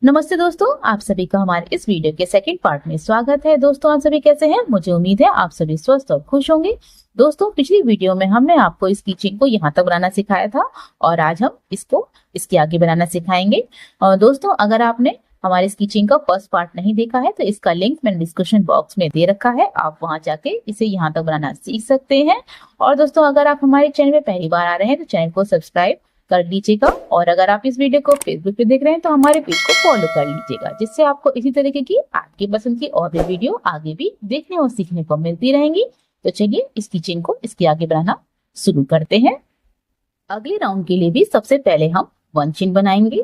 नमस्ते दोस्तों, आप सभी का हमारे इस वीडियो के सेकंड पार्ट में स्वागत है। दोस्तों, आप सभी कैसे हैं? मुझे उम्मीद है आप सभी स्वस्थ और खुश होंगे। दोस्तों, पिछली वीडियो में हमने आपको इस कीचेन को यहाँ तक बनाना सिखाया था और आज हम इसको इसके आगे बनाना सिखाएंगे। और दोस्तों, अगर आपने हमारे इस कीचेन का फर्स्ट पार्ट नहीं देखा है तो इसका लिंक मैंने डिस्क्रिप्शन बॉक्स में दे रखा है, आप वहां जाके इसे यहाँ तक बनाना सीख सकते हैं। और दोस्तों, अगर आप हमारे चैनल में पहली बार आ रहे हैं तो चैनल को सब्सक्राइब कर लीजिएगा और अगर आप इस वीडियो को फेसबुक पे देख रहे हैं तो हमारे पेज को फॉलो कर लीजिएगा, जिससे आपको इसी तरीके की आपकी पसंद की और भी वीडियो आगे भी देखने और सीखने को मिलती रहेंगी। तो चलिए इस किचन को इसके आगे बनाना शुरू करते हैं। अगले राउंड के लिए भी सबसे पहले हम 1 चेन बनाएंगे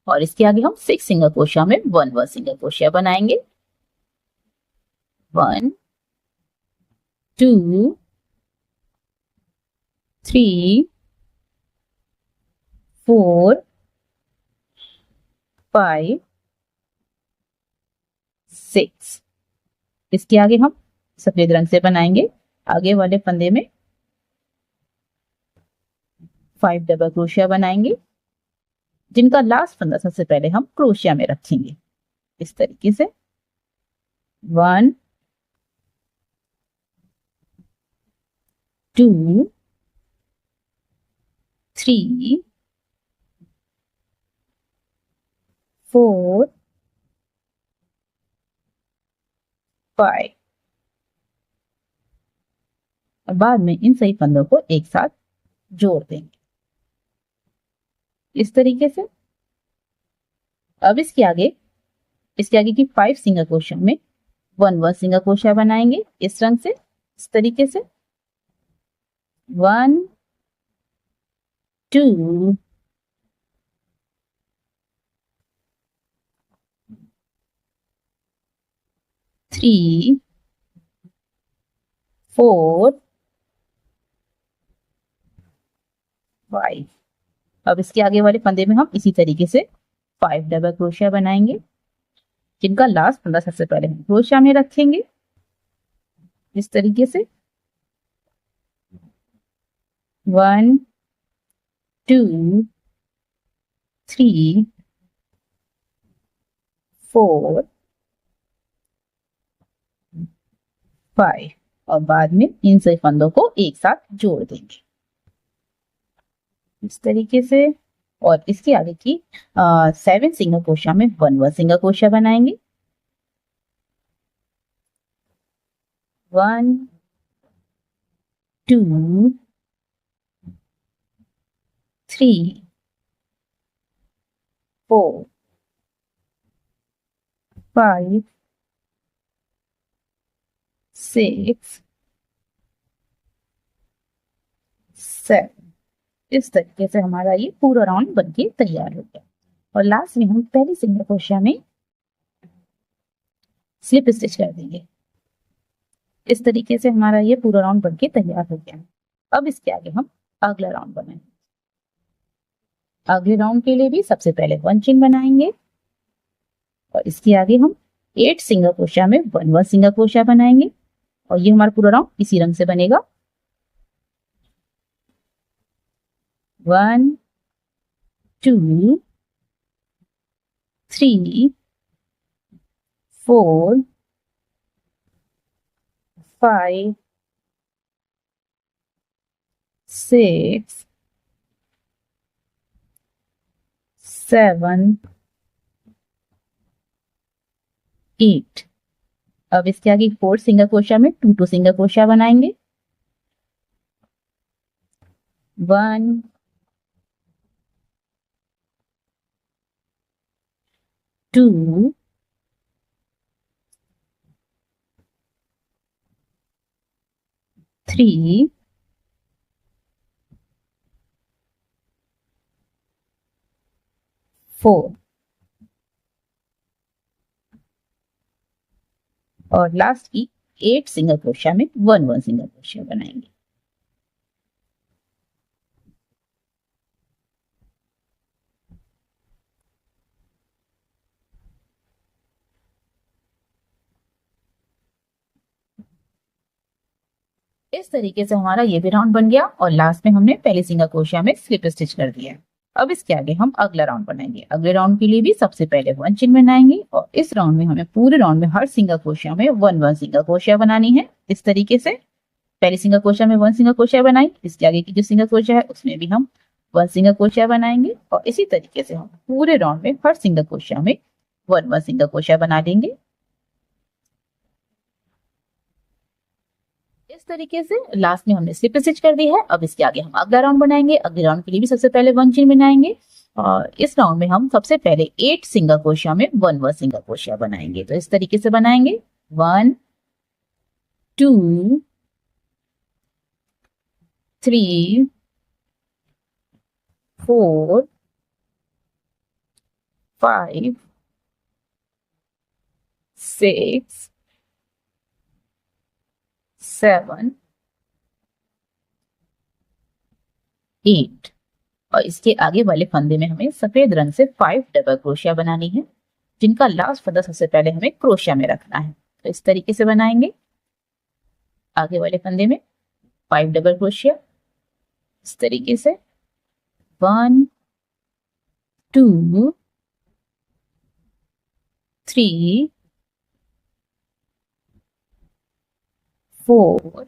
और इसके आगे हम 6 सिंगल क्रोशिया में 1 सिंगल क्रोशिया बनाएंगे। 1 2 3 4 5 6। इसके आगे हम सफेद रंग से बनाएंगे। आगे वाले फंदे में 5 डबल क्रोशिया बनाएंगे, जिनका लास्ट फंदा सबसे पहले हम क्रोशिया में रखेंगे इस तरीके से। 1 2 3 4 5 और बाद में इन सही फंदों को एक साथ जोड़ देंगे इस तरीके से। अब इसके आगे की 5 सिंगल क्रोशिया में 1 सिंगल क्रोशिया बनाएंगे इस रंग से, इस तरीके से। 1 2 3 4 5। अब इसके आगे वाले फंदे में हम इसी तरीके से 5 डबल क्रोशिया बनाएंगे, जिनका लास्ट फंदा सबसे पहले हम क्रोशिया में रखेंगे इस तरीके से। 1 2 3 4 5 और बाद में इन सभी फंदों को एक साथ जोड़ देंगे इस तरीके से। और इसके आगे की 7 सिंगल क्रोशिया में 1 सिंगल क्रोशिया बनाएंगे। 1 2 3 4 5 6 7। इस तरीके से हमारा ये पूरा राउंड बनके तैयार हो गया। और लास्ट में हम पहली सिंगल क्रोशिया में स्लिप स्टिच कर देंगे इस तरीके से। हमारा ये पूरा राउंड बनके तैयार हो गया। अब इसके आगे हम अगला राउंड बनाएंगे। अगले राउंड के लिए भी सबसे पहले 1 चेन बनाएंगे और इसके आगे हम 8 सिंगल क्रोशिया में 1 सिंगल क्रोशिया बनाएंगे और ये हमारा पूरा राउंड इसी रंग से बनेगा। 1 2 3 4 5 6 7 8। अब इसके आगे 4 सिंगल क्रोशिया में 2 सिंगल क्रोशिया बनाएंगे। 1 2 3 4 और लास्ट की 8 सिंगल क्रोशिया में 1 सिंगल क्रोशिया बनाएंगे। इस तरीके से हमारा ये भी राउंड बन गया और लास्ट में हमने पहले सिंगल क्रोशिया में स्लिप स्टिच कर दिया। अब इसके आगे हम अगला राउंड बनाएंगे। अगले राउंड के लिए भी सबसे पहले 1 चेन बनाएंगे और इस राउंड में हमें पूरे राउंड में हर सिंगल क्रोशिया में 1 सिंगल क्रोशिया बनानी है। इस तरीके से पहले सिंगल क्रोशिया में 1 सिंगल क्रोशिया बनाई, इसके आगे की जो सिंगल क्रोशिया है उसमें भी हम 1 सिंगल क्रोशिया बनाएंगे और इसी तरीके से हम पूरे राउंड में हर सिंगल क्रोशिया में 1 सिंगल क्रोशिया बना लेंगे। इस तरीके से लास्ट में हमने स्लिप स्टिच कर दी है। अब इसके आगे हम अगला राउंड बनाएंगे। अगले राउंड के लिए भी सबसे पहले 1 चेन बनाएंगे और इस राउंड में हम सबसे पहले 8 सिंगल क्रोशिया में 1 सिंगल क्रोशिया बनाएंगे। तो इस तरीके से बनाएंगे 1 2 3 4 5 6 7 8 और इसके आगे वाले फंदे में हमें सफेद रंग से 5 डबल क्रोशिया बनानी है, जिनका लास्ट फंदा सबसे पहले हमें क्रोशिया में रखना है। तो इस तरीके से बनाएंगे। आगे वाले फंदे में 5 डबल क्रोशिया इस तरीके से 1 2 3 4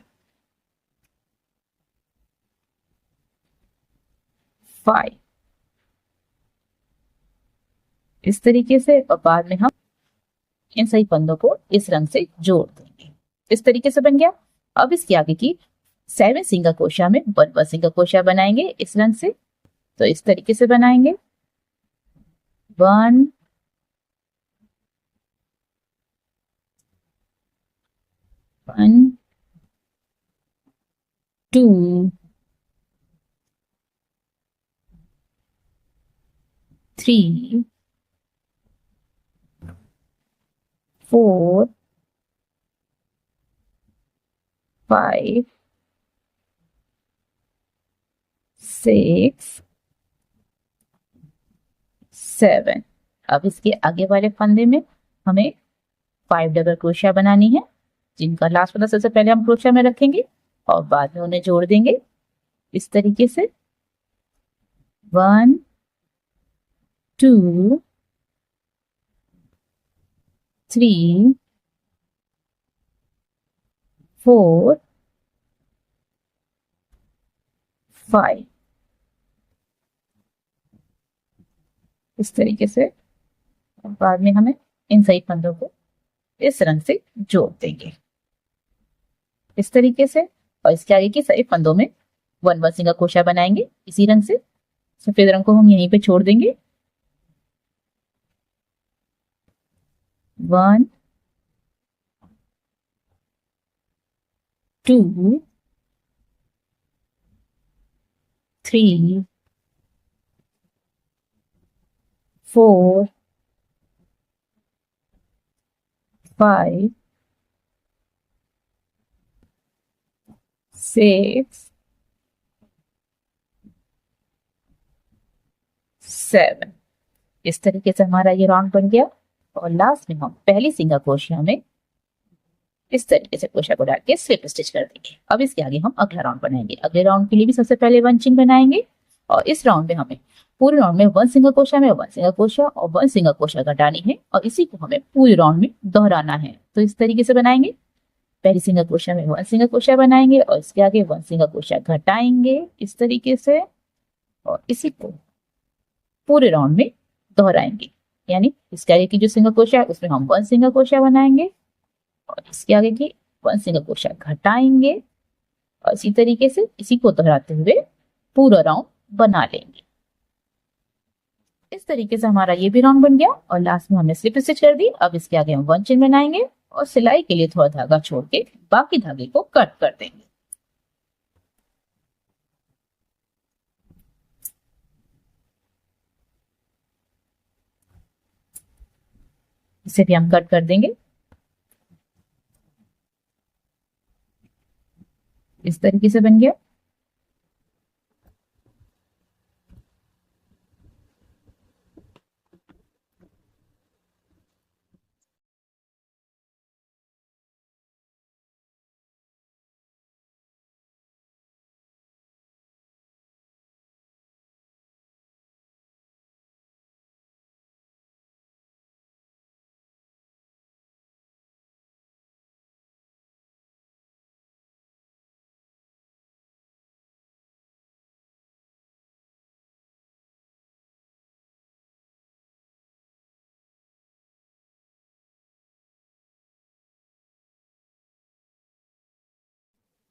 5 इस तरीके से और बाद में हम इन सही फंदों को इस रंग से जोड़ देंगे। इस तरीके से बन गया। अब इसके आगे की 7 सिंगल क्रोशिया में 1 सिंगल क्रोशिया बनाएंगे इस रंग से। तो इस तरीके से बनाएंगे 1 1 2 3 4 5 6 7 अब इसके आगे वाले फंदे में हमें 5 डबल क्रोशिया बनानी है, जिनका लास्ट फंदा सबसे पहले हम क्रोशिया में रखेंगे और बाद में उन्हें जोड़ देंगे इस तरीके से 1 2 3 4 5 इस तरीके से। बाद में हमें इन सही फंदों को इस रंग से जोड़ देंगे इस तरीके से और इसके आगे के सही फंदों में 1 सिंगल क्रोशिया बनाएंगे इसी रंग से। सफेद रंग को हम यहीं पे छोड़ देंगे 1 2 3 4 5 6 7 इस तरीके से हमारा ये राउंड बन गया और लास्ट में हम पहली सिंगल क्रोशिया में इस तरीके से क्रोशिया को डाल के स्लिप स्टिच कर देंगे। अब इसके आगे हम अगला राउंड बनाएंगे। अगले राउंड के लिए भी सबसे पहले 1 चेन बनाएंगे और इस राउंड में हमें पूरे राउंड में 1 सिंगल क्रोशिया में 1 सिंगल क्रोशिया और 1 सिंगल क्रोशिया घटानी है और इसी को हमें पूरे राउंड में दोहराना है। तो इस तरीके से बनाएंगे। पहली सिंगल क्रोशिया में 1 सिंगल क्रोशिया बनाएंगे और इसके आगे 1 सिंगल क्रोशिया घटाएंगे इस तरीके से और इसी को पूरे राउंड में दोहराएंगे। यानी इसके आगे की जो सिंगल क्रोशिया है उसमें हम 1 सिंगल क्रोशिया बनाएंगे और इसके आगे की 1 सिंगल क्रोशिया घटाएंगे और इसी तरीके से इसी को दोहराते हुए पूरा राउंड बना लेंगे। इस तरीके से हमारा ये भी राउंड बन गया और लास्ट में हमने स्लिप स्टिच कर दी। अब इसके आगे हम 1 चेन बनाएंगे और सिलाई के लिए थोड़ा धागा छोड़ के बाकी धागे को कट कर देंगे। इसे भी हम कट कर देंगे इस तरीके से बन गया।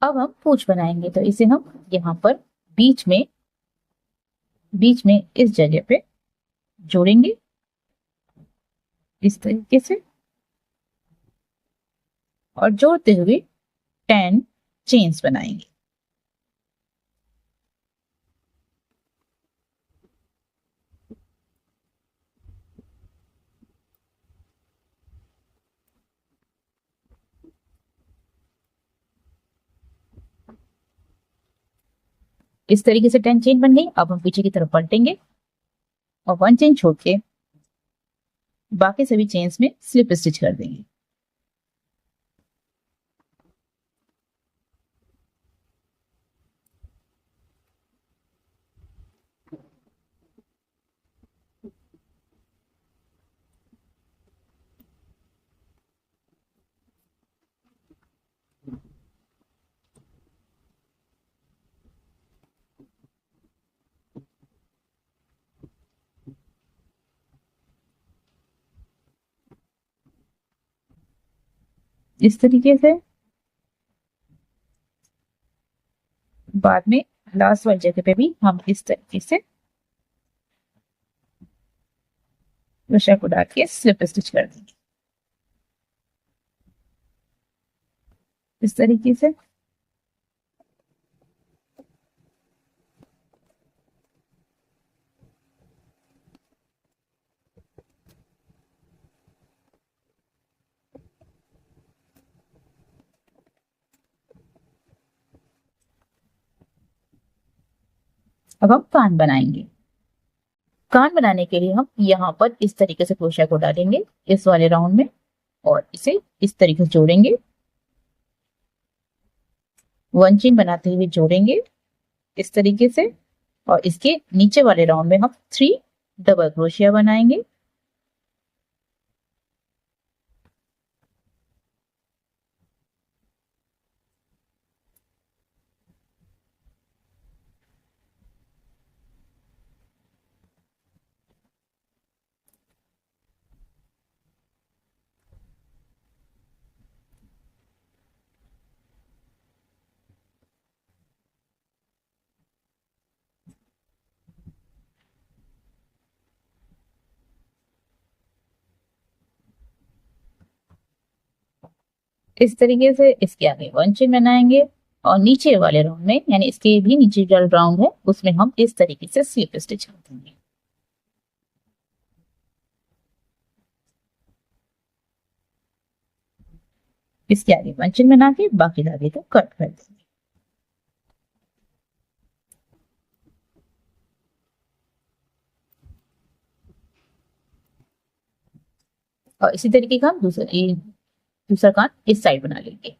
अब हम पूंछ बनाएंगे, तो इसे हम यहाँ पर बीच में इस जगह पे जोड़ेंगे इस तरीके से, और जोड़ते हुए 10 चेन्स बनाएंगे। इस तरीके से 10 चेन बन गई। अब हम पीछे की तरफ पलटेंगे और 1 चेन छोड़ के बाकी सभी चेन्स में स्लिप स्टिच कर देंगे। इस तरीके से बाद में लास्ट वाली जगह पे भी हम इस तरीके से क्रोशा को डाल के स्लिप स्टिच कर देंगे इस तरीके से। अब हम कान बनाएंगे। कान बनाने के लिए हम यहाँ पर इस तरीके से क्रोशा को डालेंगे इस वाले राउंड में, और इसे इस तरीके से जोड़ेंगे, 1 चेन बनाते हुए जोड़ेंगे इस तरीके से, और इसके नीचे वाले राउंड में हम 3 डबल क्रोशिया बनाएंगे। इस तरीके से इसके आगे 1 चेन बनाएंगे, और नीचे वाले राउंड में, यानी इसके भी नीचे जो राउंड है उसमें हम इस तरीके से स्लिप स्टिच कर देंगे। इसके आगे 1 चेन बना के बाकी धागे को कट कर देंगे। और इसी तरीके का हम दूसरा कान इस साइड बना लेंगे।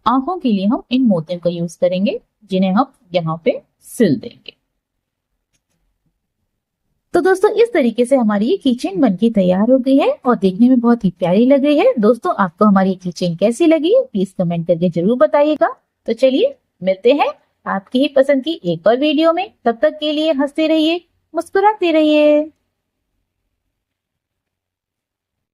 आंखों के लिए हम इन मोतियों का यूज करेंगे, जिन्हें हम यहाँ पे सिल देंगे। तो दोस्तों इस तरीके से हमारी ये कीचेन बनके तैयार हो गई है और देखने में बहुत ही प्यारी लग रही है। दोस्तों आपको हमारी कीचेन कैसी लगी प्लीज कमेंट करके जरूर बताइएगा। तो चलिए मिलते हैं आपकी ही पसंद की एक और वीडियो में। तब तक के लिए हंसते रहिए, मुस्कुराते रहिए।